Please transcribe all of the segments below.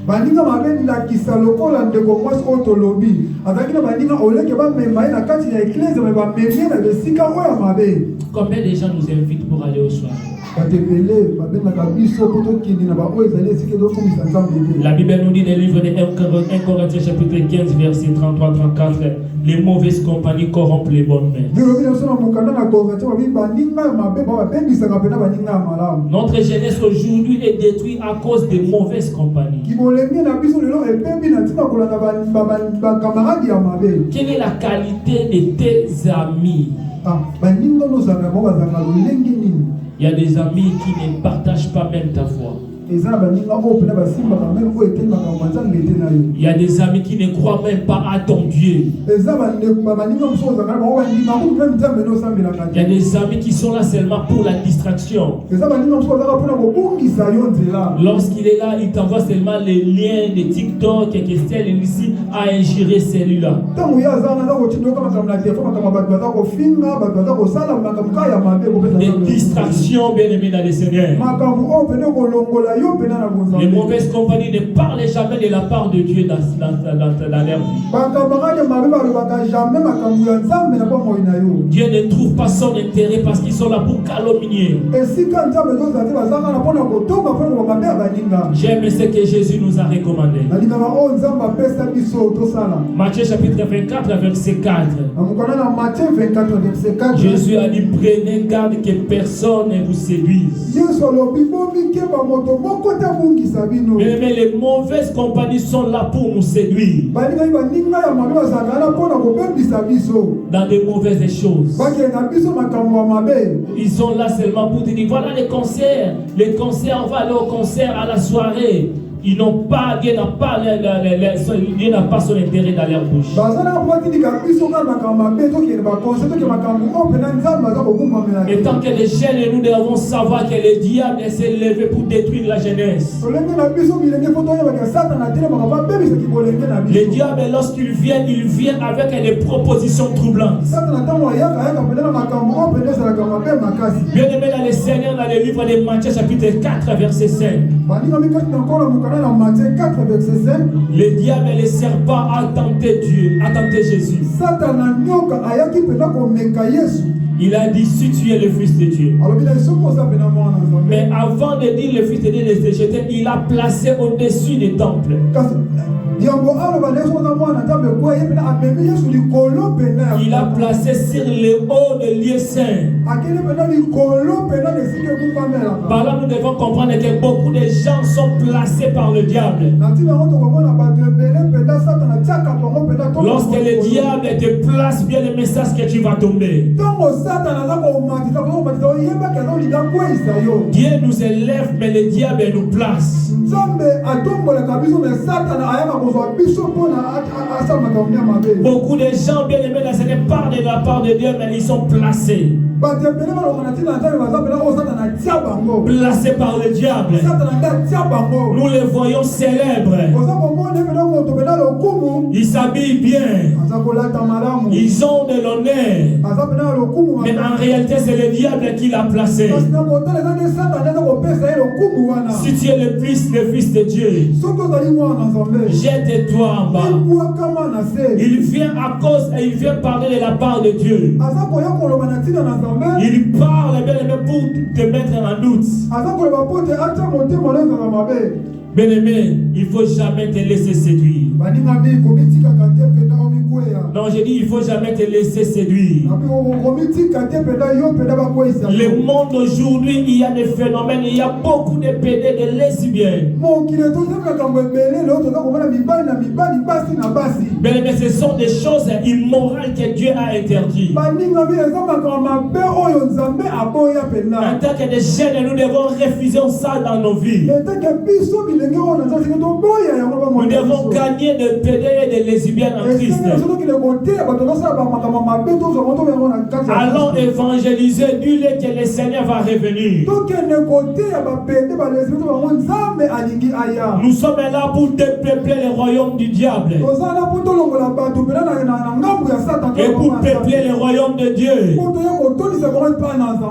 baninga mabe la kisaloko la ndeko mwasi otolobi azaki na baninga oleke ba memba na kati ya église mais ba memie na besika oya mabe. Combien de gens nous invitent pour aller au soir? La Bible nous dit dans le livre de 1 Corinthiens chapitre 15 verset 33-34, les mauvaises compagnies corrompent les bonnes mères. Notre jeunesse aujourd'hui est détruite à cause des mauvaises compagnies. Quelle est la qualité de tes amis? Il y a des amis qui ne partagent pas même ta foi. Il y a des amis qui ne croient même pas à ton Dieu. Il y a des amis qui sont là seulement pour la distraction. Lorsqu'il est là, il t'envoie seulement les liens de TikTok et Christelle ici à ingérer celui-là. Des distractions, bien aimés dans le Seigneur. Les mauvaises compagnies ne parlent jamais de la part de Dieu dans leur vie. Dieu ne trouve pas son intérêt parce qu'ils sont là pour calomnier. J'aime ce que Jésus nous a recommandé. Matthieu chapitre 24 verset 4. Jésus a dit: prenez garde que personne ne vous séduise. Mais les mauvaises compagnies sont là pour nous séduire dans des mauvaises choses. Ils sont là seulement pour te dire: voilà les concerts, on va aller au concert, à la soirée. Ils n'ont pas, Dieu n'a pas son intérêt dans leur bouche. Et tant que les jeunes, nous devons savoir que le diable s'est levé pour détruire la jeunesse. Le diable, lorsqu'il vient avec des propositions troublantes. Bien aimé dans le Seigneur, dans le livre de Matthieu chapitre 4 verset 5. Le diable et le serpent a tenté Dieu, a tenté Jésus. Il a dit: si tu es le Fils de Dieu. Mais avant de dire le Fils de Dieu de se jeter, il a placé au-dessus des temples. Il a placé sur le haut de lieux saints. Par là, nous devons comprendre que beaucoup de gens sont placés par le diable. Lorsque le diable te place bien le message que tu vas tomber. Dieu nous élève, mais le diable nous place. Beaucoup de gens bien aimés, ce n'est pas de la part de Dieu, mais ils sont placés. Placés par le diable. Nous les voyons célèbres. Ils s'habillent bien. Ils ont de l'honneur. Mais en réalité, c'est le diable qui l'a placé. Si tu es le Fils de Dieu, jette-toi en bas. Il vient à cause et il vient parler de la part de Dieu. Il parle bien aimé pour te mettre en doute. Bien-aimé, il ne faut jamais te laisser séduire. Non, j'ai dit il ne faut jamais te laisser séduire. Le monde aujourd'hui, il y a des phénomènes, il y a beaucoup de PD, de lesbiennes. Mais ce sont des choses immorales que Dieu a interdites. En tant que des jeunes, nous devons refuser ça dans nos vies. Nous devons gagner de PD et de lesbiennes en Christ. Allons évangéliser, dis-le que le Seigneur va revenir. Nous sommes là pour dépeupler le royaume du diable et pour peupler le royaume de Dieu.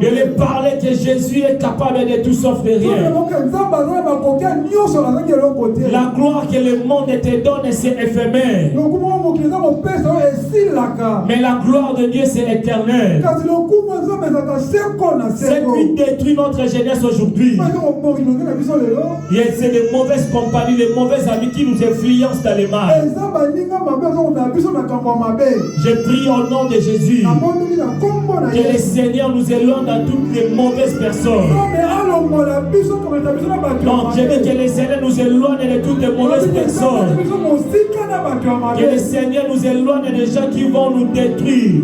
Je lui parlais que Jésus est capable de tout sauf de rien. La gloire que le monde te donne, c'est éphémère. Mais la gloire de Dieu, c'est éternel. Ce qui détruit notre jeunesse aujourd'hui, c'est les mauvaises compagnies, les mauvais amis qui nous influencent dans les mal. Je prie au nom de Jésus que le Seigneur nous éloigne dans toutes les mauvaises personnes. Donc je veux que le Seigneur nous éloigne de toutes les mauvaises personnes. Que le Seigneur nous éloigne des gens qui vont nous détruire.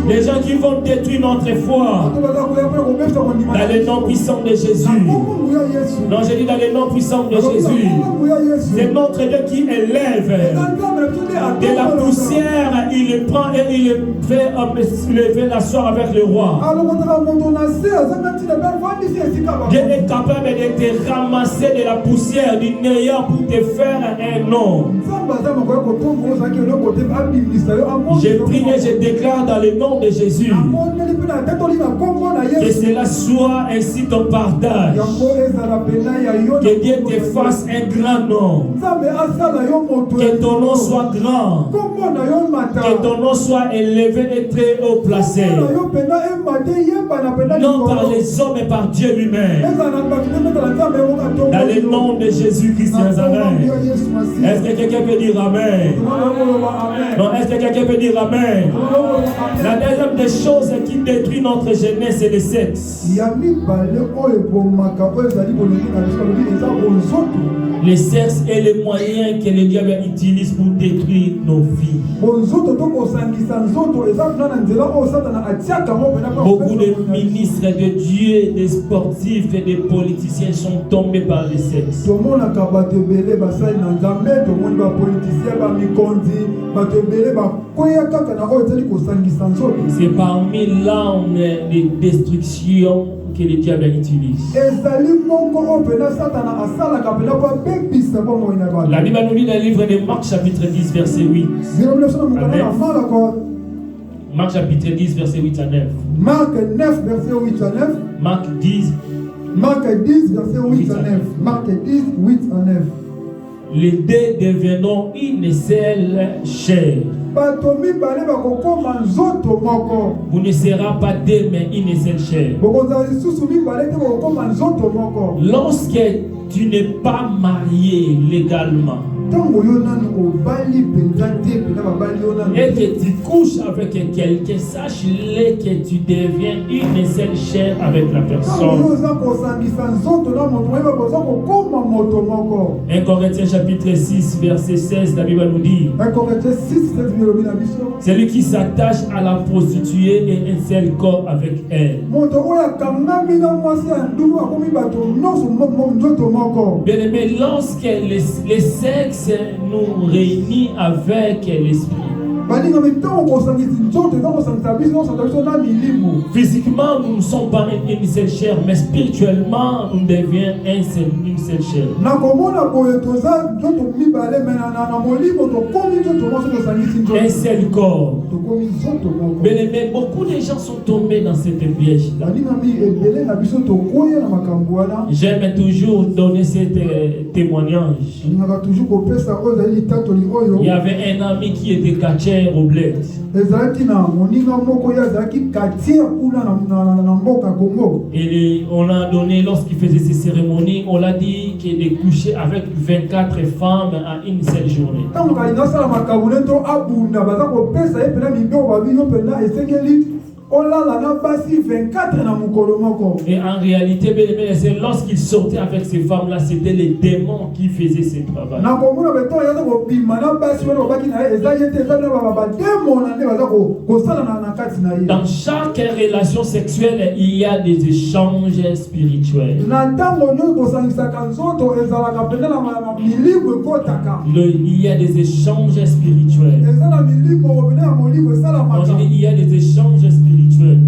Des gens qui vont détruire notre foi. Dans le nom puissant de Jésus. Non, je dis dans le nom puissant de Jésus. C'est notre Dieu qui élève. De la poussière, il le prend et il le fait l'asseoir avec le roi. Dieu est capable de te ramasser de la poussière du néant pour te faire un nom. Je prie et je déclare dans le nom de Jésus que cela soit ainsi ton partage. Que Dieu te fasse un grand nom. Que ton nom soit grand. Que ton nom soit élevé et très haut placé. Non par les hommes mais par Dieu lui-même. Dans le nom de Jésus-Christ de Nazareth. Est-ce que quelqu'un peut dire Amen? Non, est-ce que quelqu'un peut dire Amen? La deuxième des choses qui détruit notre jeunesse, c'est le sexe. Le sexe est le moyen que le diable utilise pour détruire nos vies. Beaucoup de ministres de Dieu, des sportifs et des politiciens sont tombés par le sexe. C'est parmi l'arme de destruction que le diable utilise. La Bible nous dit dans le livre de Marc chapitre 10 verset 8 à 9. Marc chapitre 10 verset 8 à 9. Marc 9 verset 8 à 9. Marc 10 verset 8 à 9. Marc 10 8 à 9. Les deux devenons une seule chair. Vous ne serez pas deux mais une seule chair. Lorsque tu n'es pas marié légalement et que tu couches avec quelqu'un, sache-le que tu deviens une seule chair avec la personne. 1 Corinthiens chapitre 6 verset 16, la Bible nous dit: celui qui s'attache à la prostituée est un seul corps avec elle. Bien aimé, lorsque le sexe nous réunit avec l'esprit, physiquement nous ne sommes pas une seule chair, mais spirituellement nous devenons une seule chair. Un seul corps. Mais beaucoup de gens sont tombés dans cette piège. J'aime toujours donner ce témoignage. Il y avait un ami qui était catcheur au bled. Et on a donné, lorsqu'il faisait ces cérémonies, on l'a dit qu'il est couché avec 24 femmes à une seule journée. Et en réalité, bien aimé, c'est lorsqu'il sortait avec ces femmes-là, c'était les démons qui faisaient ce travail. Dans chaque relation sexuelle, il y a des échanges spirituels. Il y a des échanges spirituels. Il y a des échanges spirituels.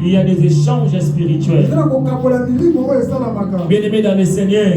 Il y a des échanges spirituels. Bien-aimés dans le Seigneur,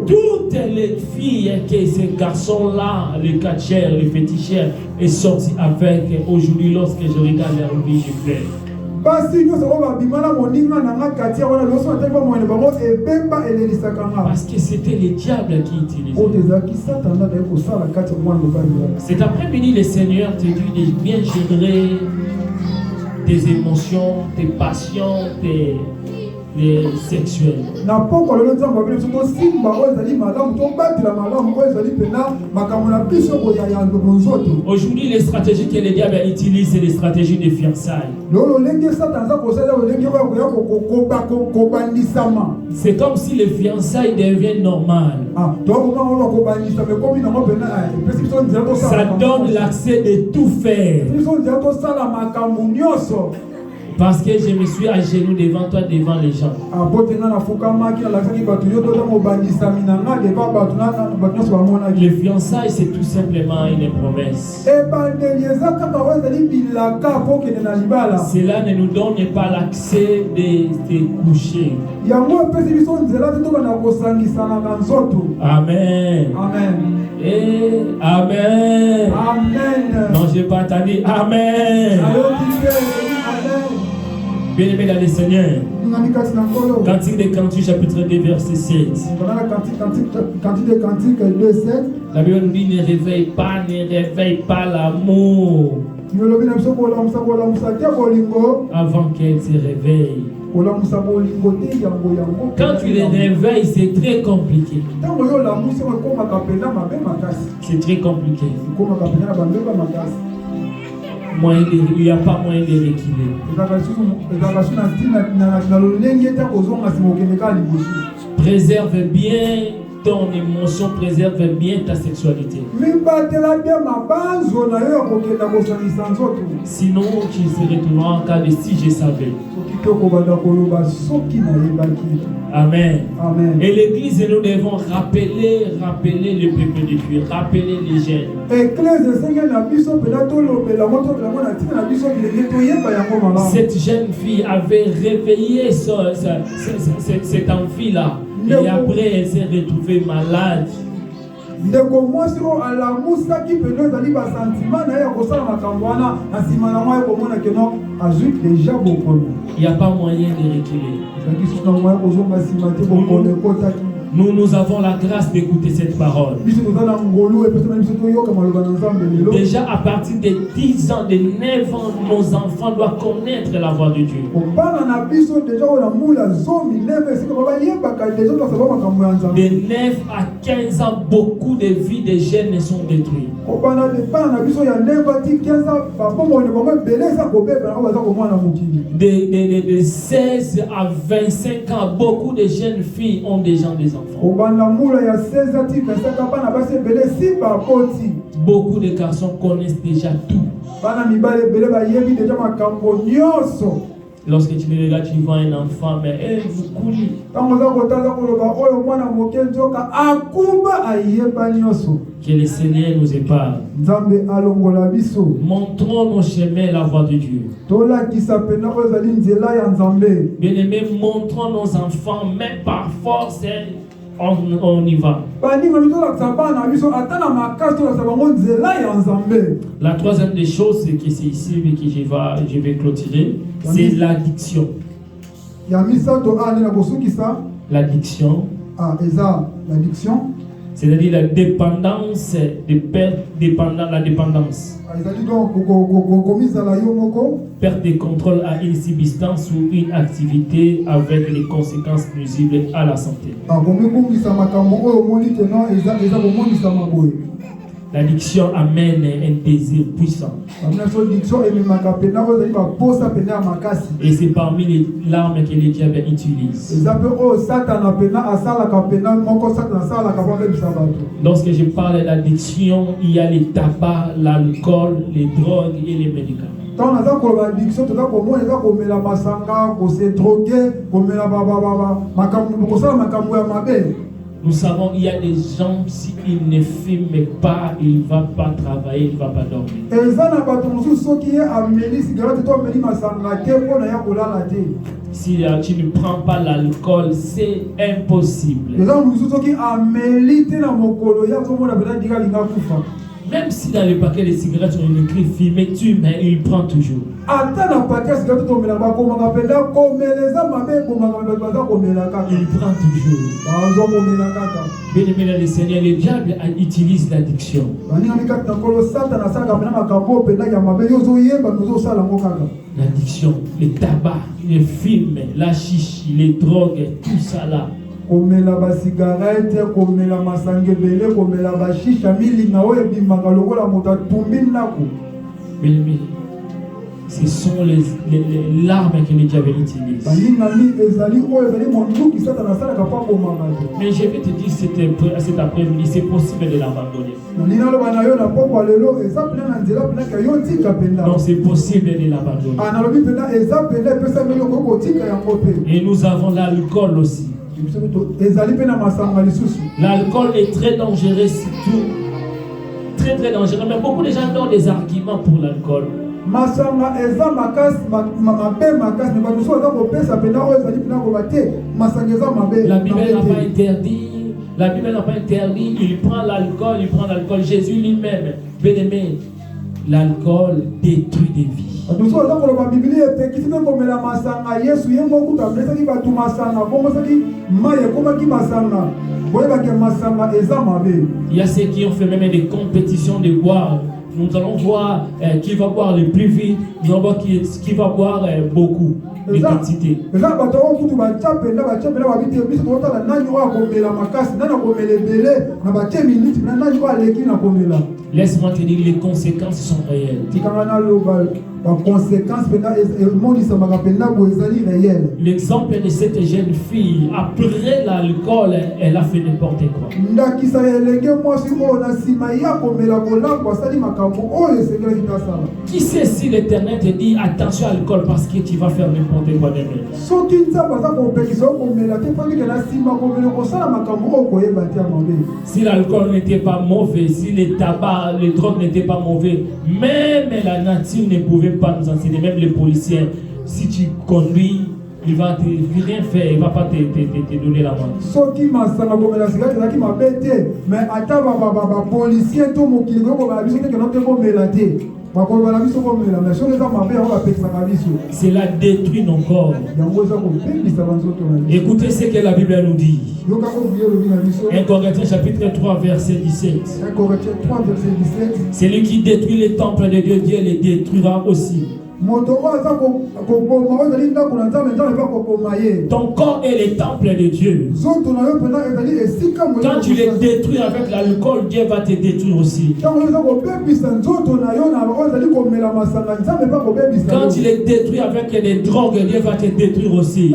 toutes les filles que ces garçons-là, les catcheurs, les féticheurs, est sorti avec aujourd'hui lorsque je regarde leur vie, je pleure. Parce que c'était les diables qui utilisaient. Cet après-midi, le Seigneur te dit de bien gérer tes émotions, tes passions, tes sexuels. Aujourd'hui, les stratégies que les diables utilisent, c'est les stratégies de fiançailles. C'est comme si les fiançailles deviennent normales. Ça donne l'accès de tout faire. Parce que je me suis à genoux devant toi, devant les gens. Les fiançailles, c'est tout simplement une promesse. Cela ne nous donne pas l'accès de coucher. Amen. Amen. Et Amen. Amen. Non, je n'ai pas entendu. Amen. Bien-aimé dans le Seigneur, Cantique des Cantiques, chapitre 2, verset 7. La Bible nous dit, ne réveille pas l'amour avant qu'elle se réveille. Quand tu les réveilles, c'est très compliqué. C'est très compliqué. Il n'y a pas moyen de reculer. Préserve bien ton émotion, préserve bien ta sexualité. Sinon, tu se retrouveras en cas de si je savais. Amen. Amen. Et l'église, nous devons rappeler le peuple de Dieu, rappeler les jeunes. Cette jeune fille avait réveillé cette envie-là. Et après, elle s'est retrouvée malade. Il n'y a pas moyen de reculer. Nous avons la grâce d'écouter cette parole. Déjà à partir de 10 ans, de 9 ans, nos enfants doivent connaître la voix de Dieu. De 9 à 15 ans, beaucoup de vies de jeunes sont détruites. De 16 à 25 ans, beaucoup de jeunes filles ont déjà des enfants. Beaucoup de garçons connaissent déjà tout. Lorsque tu le regardes, tu vois un enfant, mais vous coulez. Que le Seigneur nous épargne. Montrons nos chemins, la voie de Dieu. Bien-aimés, montrons nos enfants, mais par force, on y va. La troisième des choses, c'est que c'est ici que je vais clôturer, c'est l'addiction. L'addiction. C'est-à-dire la dépendance, la dépendance. Perte de contrôle à une substance ou une activité avec les conséquences nuisibles à la santé. L'addiction amène un désir puissant. Et c'est parmi les larmes que les diables utilisent. Lorsque je parle d'addiction, il y a les tabacs, l'alcool, les drogues et les médicaments. Nous savons qu'il y a des gens, s'ils ne fument pas, ils ne vont pas travailler, ils ne vont pas dormir. Si tu ne prends pas l'alcool, c'est impossible. Même si dans le paquet de cigarettes, on écrit fumer, tu, mais il prend toujours. Il prend toujours. Bien-aimé dans le Seigneur, le diable utilise l'addiction. L'addiction, le tabac, le film, la chichi, les drogues, tout ça là. Komela ba cigarette, komela masangebele, komela ba shisha milinga oyo bimanga lokola moto atumbi ndako. Bien-aimé, ce sont les larmes que le diable utilise. Mais je vais te dire cet après-midi, c'est possible de l'abandonner. Non, c'est possible de l'abandonner. Et nous avons l'alcool aussi. L'alcool est très dangereux, surtout très très dangereux. Mais beaucoup de gens donnent des arguments pour l'alcool. La Bible n'a pas interdit. La Bible n'a pas interdit. Il prend l'alcool, il prend l'alcool. Jésus lui-même, bien-aimé, l'alcool détruit des vies. Il y a ceux qui ont fait même des compétitions de boire. Nous allons voir qui va boire le plus vite. Nous allons voir qui va boire beaucoup de quantité. Laisse-moi te dire, les conséquences sont réelles. L'exemple de cette jeune fille, après l'alcool, elle a fait n'importe quoi. Qui sait si l'Éternel te dit attention à l'alcool parce que tu vas faire n'importe quoi demain? Si l'alcool n'était pas mauvais, si le tabac, les drogues n'étaient pas mauvais, même la nature ne pouvait pas nous enseigner, même les policiers, si tu conduis, il va rien faire, il ne va pas te donner la main. Cela détruit nos corps. Écoutez ce que la Bible nous dit. 1 Corinthiens chapitre 3 verset 17. Celui qui détruit les temples de Dieu, Dieu les détruira aussi. Ton corps est le temple de Dieu. Quand tu les détruis avec l'alcool, Dieu va te détruire aussi. Quand tu les détruis avec les drogues, Dieu va te détruire aussi.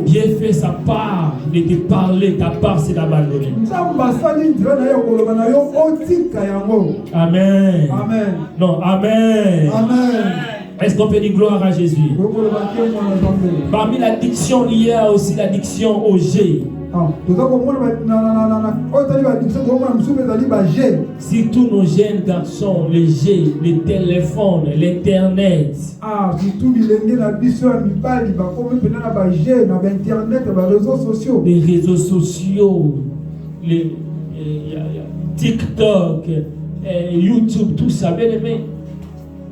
Dieu fait sa part de te parler, ta part c'est d'abandonner. Amen. Amen. Non, amen. Amen. Est-ce qu'on peut dire gloire à Jésus? Parmi l'addiction, il y a aussi l'addiction au jet. Surtout nos jeunes garçons, les jets, les téléphones, l'internet. Les réseaux sociaux, les TikTok, YouTube, tout ça. Bien aimé,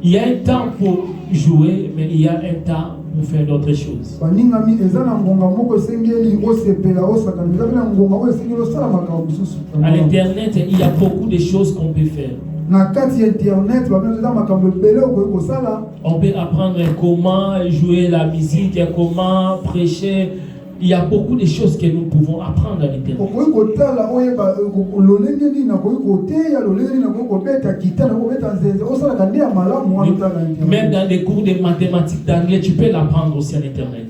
il y a un temps pour jouer, mais il y a un temps pour faire d'autres choses. À l'internet, il y a beaucoup de choses qu'on peut faire. On peut apprendre comment jouer la musique, comment prêcher, Il y a beaucoup de choses que nous pouvons apprendre à l'Internet. Même dans les cours de mathématiques d'anglais, tu peux l'apprendre aussi à l'Internet.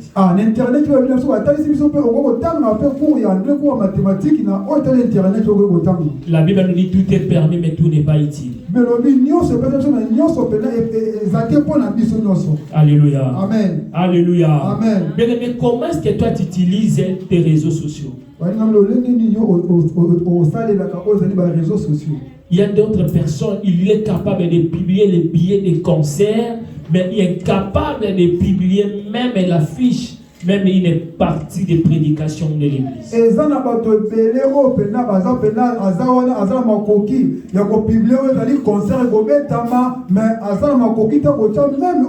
La Bible nous dit tout est permis, mais tout n'est pas utile. Alléluia. Amen. Alléluia. Amen. Mais comment est-ce que toi tu utilises tes réseaux sociaux? Il y a d'autres personnes, il est capable de publier les billets de concert, mais il est capable de publier même l'affiche, même une partie des prédications de l'église.